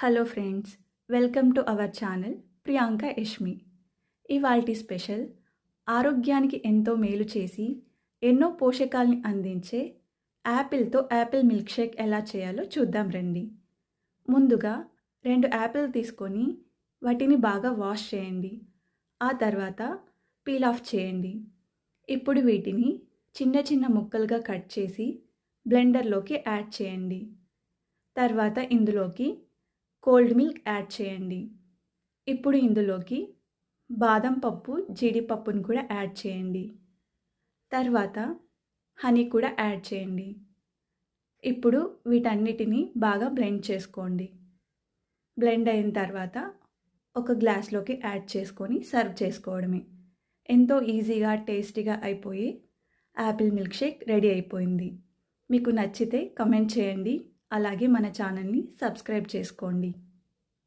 Hello friends, welcome to our channel Priyanka Yashmi. ఇవాల్టి special ఆరోగ్యానికి ఎంతో మేలు చేసి ఎన్నో పోషకాల్ని అందించే యాపిల్తో యాపిల్ మిల్క్ షేక్ ఎలా చేయాలో చూద్దాం రండి. ముందుగా 2 యాపిల్ తీసుకొని వాటిని బాగా వాష్ చేయండి. ఆ తర్వాత పీల్ ఆఫ్ చేయండి. ఇప్పుడు వీటిని చిన్న చిన్న ముక్కలుగా కట్ చేసి బ్లెండర్లోకి యాడ్ చేయండి. తర్వాత ఇందులోకి కోల్డ్ మిల్క్ యాడ్ చేయండి. ఇప్పుడు ఇందులోకి బాదం పప్పు, జీడిపప్పును కూడా యాడ్ చేయండి. తర్వాత హనీ కూడా యాడ్ చేయండి. ఇప్పుడు వీటన్నిటిని బాగా బ్లెండ్ చేసుకోండి. బ్లెండ్ అయిన తర్వాత ఒక గ్లాస్లోకి యాడ్ చేసుకొని సర్వ్ చేసుకోవడమే. ఎంతో ఈజీగా టేస్టీగా అయిపోయి యాపిల్ మిల్క్ షేక్ రెడీ అయిపోయింది. మీకు నచ్చితే కమెంట్ చేయండి. అలాగే మన ఛానల్ని సబ్స్క్రైబ్ చేసుకోండి.